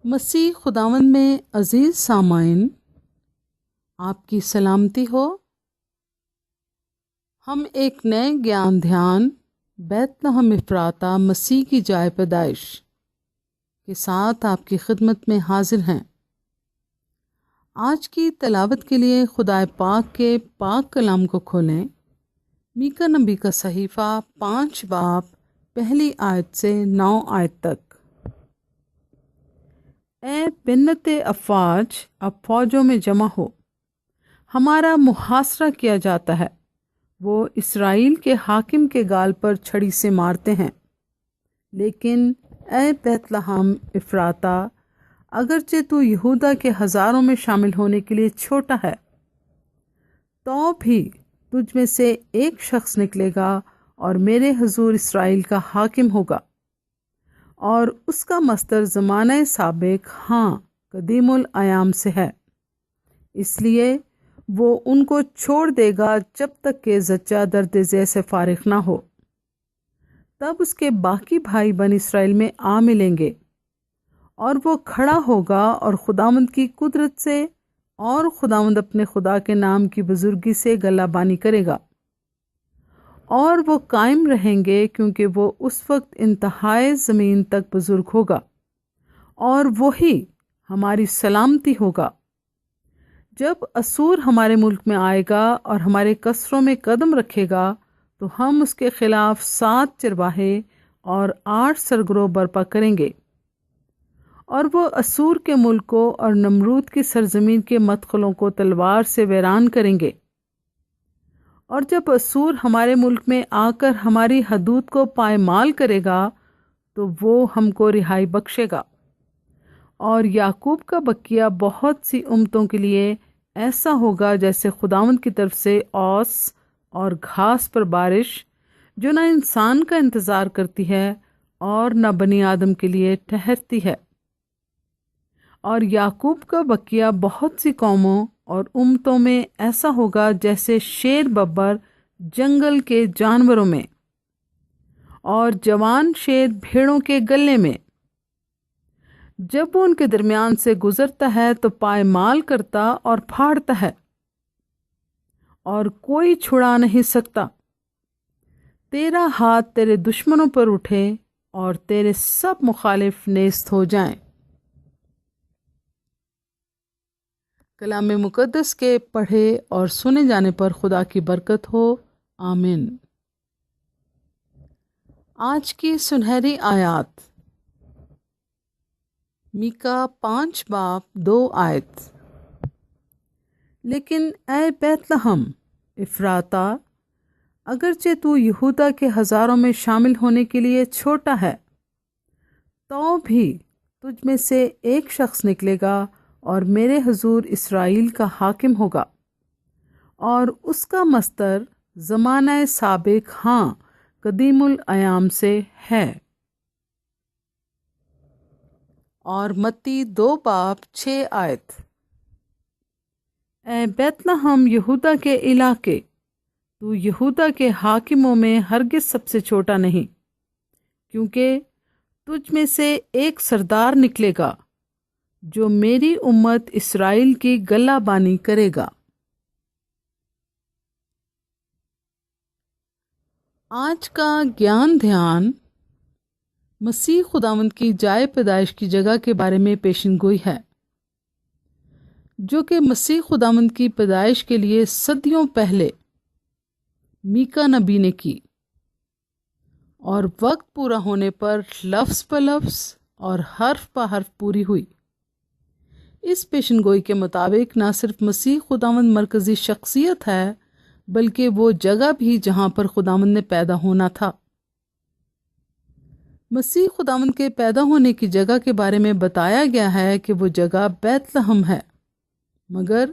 مسیح خداوند میں عزیز سامعین، آپ کی سلامتی ہو۔ ہم ایک نئے گیان دھیان بیت لحم افراطہ مسیح کی جائے پیدائش کے ساتھ آپ کی خدمت میں حاضر ہیں۔ آج کی تلاوت کے لیے خدا پاک کے پاک کلام کو کھولیں۔ میکا نبی کا صحیفہ 5 باب 1 آیت سے 9 آیت تک۔ اے بنت افواج، اب فوجوں میں جمع ہو، ہمارا محاصرہ کیا جاتا ہے۔ وہ اسرائیل کے حاکم کے گال پر چھڑی سے مارتے ہیں۔ لیکن اے بیت لحم افراطہ، اگرچہ تو یہودا کے ہزاروں میں شامل ہونے کے لیے چھوٹا ہے، تو بھی تجھ میں سے ایک شخص نکلے گا اور میرے حضور اسرائیل کا حاکم ہوگا، اور اس کا مصدر زمانہ سابق قدیم الایام سے ہے۔ اس لیے وہ ان کو چھوڑ دے گا جب تک کہ زچہ درد ذیل سے فارغ نہ ہو۔ تب اس کے باقی بھائی بن اسرائیل میں آ ملیں گے، اور وہ کھڑا ہوگا اور خداوند کی قدرت سے اور خداوند اپنے خدا کے نام کی بزرگی سے گلہ بانی کرے گا، اور وہ قائم رہیں گے کیونکہ وہ اس وقت انتہائے زمین تک بزرگ ہوگا، اور وہی ہماری سلامتی ہوگا۔ جب اسور ہمارے ملک میں آئے گا اور ہمارے قصروں میں قدم رکھے گا، تو ہم اس کے خلاف 7 چرواہے اور 8 سرگروں برپا کریں گے، اور وہ اسور کے ملک کو اور نمرود کی سرزمین کے مدخلوں کو تلوار سے ویران کریں گے۔ اور جب اسور ہمارے ملک میں آ کر ہماری حدود کو پائمال کرے گا، تو وہ ہم کو رہائی بخشے گا، اور یعقوب کا بقیہ بہت سی امتوں کے لیے ایسا ہوگا جیسے خداوند کی طرف سے اوس اور گھاس پر بارش، جو نہ انسان کا انتظار کرتی ہے اور نہ بنی آدم کے لیے ٹھہرتی ہے۔ اور یعقوب کا بقیہ بہت سی قوموں اور امتوں میں ایسا ہوگا جیسے شیر ببر جنگل کے جانوروں میں، اور جوان شیر بھیڑوں کے گلے میں۔ جب وہ ان کے درمیان سے گزرتا ہے تو پائمال کرتا اور پھاڑتا ہے، اور کوئی چھڑا نہیں سکتا۔ تیرا ہاتھ تیرے دشمنوں پر اٹھے اور تیرے سب مخالف نیست ہو جائیں۔ کلام مقدس کے پڑھے اور سنے جانے پر خدا کی برکت ہو، آمین۔ آج کی سنہری آیات میکا 5 باب 2 آیت۔ لیکن اے بیت لحم افراطہ، اگرچہ تو یہودا کے ہزاروں میں شامل ہونے کے لیے چھوٹا ہے، تو بھی تجھ میں سے ایک شخص نکلے گا اور میرے حضور اسرائیل کا حاکم ہوگا، اور اس کا مصدر زمانہ سابق قدیم الایام سے ہے۔ اور متی 2 باب 6 آیت۔ اے بیت لحم یہودا کے علاقے، تو یہودا کے حاکموں میں ہرگز سب سے چھوٹا نہیں، کیونکہ تجھ میں سے ایک سردار نکلے گا جو میری امت اسرائیل کی گلہ بانی کرے گا۔ آج کا گیان دھیان مسیح خداوند کی جائے پیدائش کی جگہ کے بارے میں پیشن گوئی ہے، جو کہ مسیح خداوند کی پیدائش کے لیے صدیوں پہلے میکا نبی نے کی، اور وقت پورا ہونے پر لفظ پہ لفظ اور حرف پہ حرف پوری ہوئی۔ اس پیشن گوئی کے مطابق نہ صرف مسیح خداوند مرکزی شخصیت ہے، بلکہ وہ جگہ بھی جہاں پر خداوند نے پیدا ہونا تھا۔ مسیح خداوند کے پیدا ہونے کی جگہ کے بارے میں بتایا گیا ہے کہ وہ جگہ بیت لحم ہے، مگر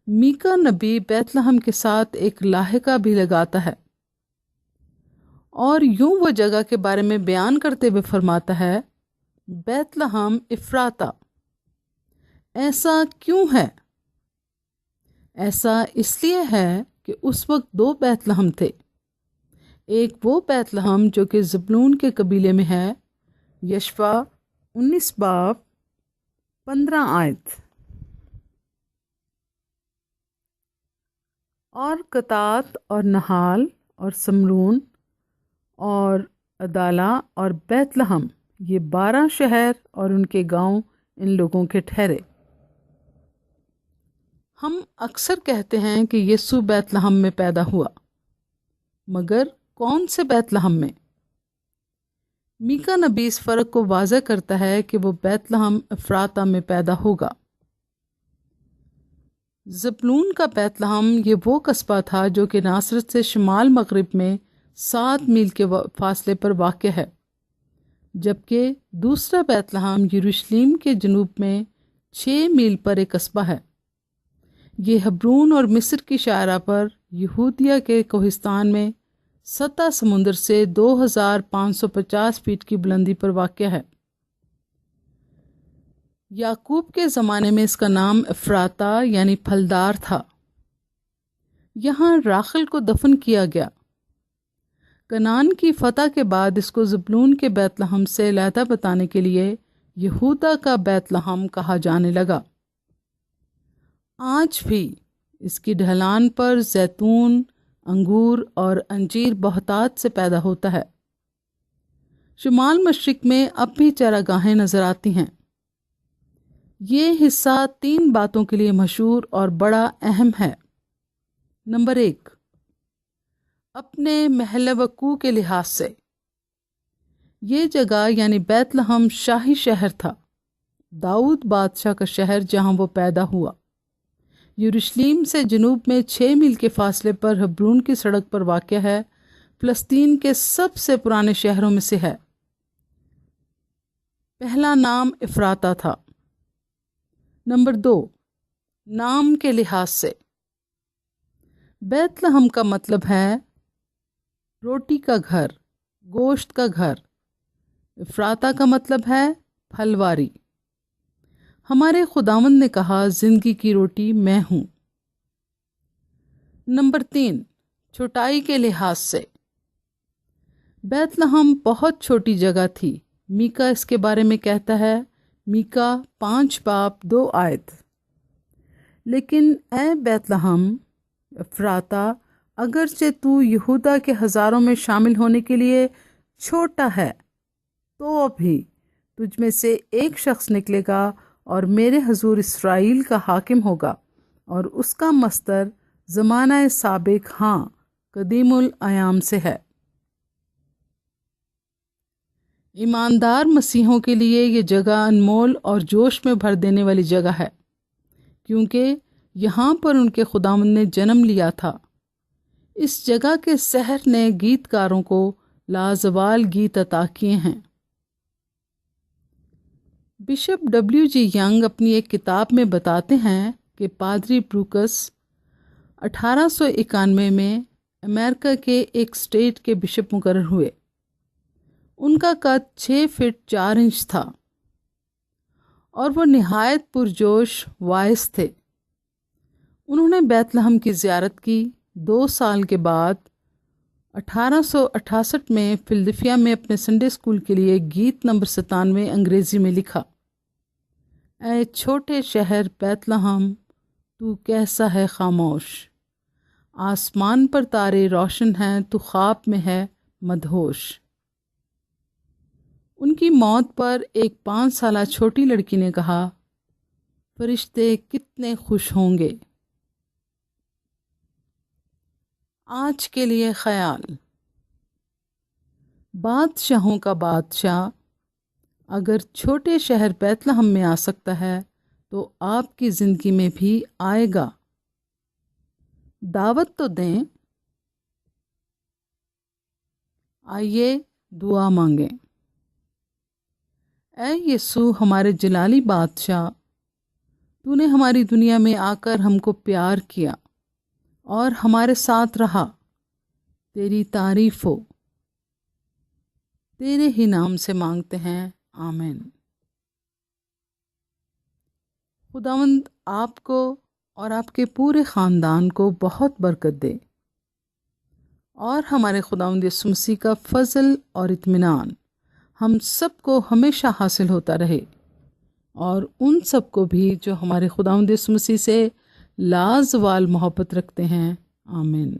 میکا نبی بیت لحم کے ساتھ ایک لاحقہ بھی لگاتا ہے، اور یوں وہ جگہ کے بارے میں بیان کرتے ہوئے فرماتا ہے، بیت لحم افراطہ۔ ایسا کیوں ہے؟ ایسا اس لیے ہے کہ اس وقت 2 بیت لحم تھے۔ ایک وہ بیت لحم جو کہ زبلون کے قبیلے میں ہے، یشوا 19 باب 15 آیت۔ اور قطات اور نحال اور سمرون اور عدالہ اور بیت لحم، یہ 12 شہر اور ان کے گاؤں ان لوگوں کے ٹھہرے۔ ہم اکثر کہتے ہیں کہ یسوع بیت لحم میں پیدا ہوا، مگر کون سے بیت لحم میں؟ میکا نبی اس فرق کو واضح کرتا ہے کہ وہ بیت لحم افراطہ میں پیدا ہوگا۔ زبلون کا بیت لحم یہ وہ قصبہ تھا جو کہ ناصرت سے شمال مغرب میں 7 میل کے فاصلے پر واقع ہے، جبکہ دوسرا بیت لحم یروشلم کے جنوب میں 6 میل پر ایک قصبہ ہے۔ یہ ہبرون اور مصر کی شاہراہ پر یہودیہ کے کوہستان میں سطح سمندر سے 2550 فیٹ کی بلندی پر واقع ہے۔ یعقوب کے زمانے میں اس کا نام افراطہ یعنی پھلدار تھا۔ یہاں راخل کو دفن کیا گیا۔ کنعان کی فتح کے بعد اس کو زبلون کے بیت لحم سے علیحدہ بتانے کے لیے یہودا کا بیت لحم کہا جانے لگا۔ آج بھی اس کی ڈھلان پر زیتون، انگور اور انجیر بہتات سے پیدا ہوتا ہے۔ شمال مشرق میں اب بھی چراگاہیں نظر آتی ہیں۔ یہ حصہ 3 باتوں کے لیے مشہور اور بڑا اہم ہے۔ نمبر 1، اپنے محل وقوع کے لحاظ سے یہ جگہ یعنی بیت لحم شاہی شہر تھا، داؤد بادشاہ کا شہر جہاں وہ پیدا ہوا۔ یروشلم سے جنوب میں 6 میل کے فاصلے پر ہبرون کی سڑک پر واقع ہے، فلسطین کے سب سے پرانے شہروں میں سے ہے۔ پہلا نام افراطہ تھا۔ نمبر 2، نام کے لحاظ سے بیت لحم کا مطلب ہے روٹی کا گھر، گوشت کا گھر۔ افراطہ کا مطلب ہے پھلواری۔ ہمارے خداوند نے کہا زندگی کی روٹی میں ہوں۔ نمبر 3، چھوٹائی کے لحاظ سے بیت لحم بہت چھوٹی جگہ تھی۔ میکا اس کے بارے میں کہتا ہے، میکا 5:2 آیت، لیکن اے بیت لحم افراطہ، اگرچہ تو یہودا کے ہزاروں میں شامل ہونے کے لیے چھوٹا ہے، تو بھی تجھ میں سے ایک شخص نکلے گا اور میرے حضور اسرائیل کا حاکم ہوگا، اور اس کا مصدر زمانہ سابق قدیم الایام سے ہے۔ ایماندار مسیحوں کے لیے یہ جگہ انمول اور جوش میں بھر دینے والی جگہ ہے، کیونکہ یہاں پر ان کے خداوند نے جنم لیا تھا۔ اس جگہ کے سحر نے گیت کاروں کو لازوال گیت عطا کیے ہیں۔ Bishop W.G. ینگ اپنی ایک کتاب میں بتاتے ہیں کہ پادری بروکس 1891 میں امریکہ کے ایک اسٹیٹ کے بشپ مقرر ہوئے۔ ان کا قد 6 فٹ 4 انچ تھا اور وہ نہایت پرجوش وائس تھے۔ انہوں نے بیت لحم کی زیارت کی۔ 2 سال کے بعد 1868 میں فلڈلفیا میں اپنے سنڈے اسکول کے لیے گیت نمبر 97 انگریزی میں لکھا، اے چھوٹے شہر بیت لحم تو کیسا ہے خاموش، آسمان پر تارے روشن ہیں تو خواب میں ہے مدہوش۔ ان کی موت پر ایک 5 سالہ چھوٹی لڑکی نے کہا، فرشتے کتنے خوش ہوں گے۔ آج کے لیے خیال، بادشاہوں کا بادشاہ اگر چھوٹے شہر بیت لحم میں آ سکتا ہے تو آپ کی زندگی میں بھی آئے گا۔ دعوت تو دیں۔ آئیے دعا مانگیں۔ اے یسوع ہمارے جلالی بادشاہ، تو نے ہماری دنیا میں آ کر ہم کو پیار کیا اور ہمارے ساتھ رہا۔ تیری تعریف ہو۔ تیرے ہی نام سے مانگتے ہیں، آمین۔ خداوند آپ کو اور آپ کے پورے خاندان کو بہت برکت دے، اور ہمارے خداوند یسوع مسیح کا فضل اور اطمینان ہم سب کو ہمیشہ حاصل ہوتا رہے، اور ان سب کو بھی جو ہمارے خداوند یسوع مسیح سے لازوال محبت رکھتے ہیں۔ آمین۔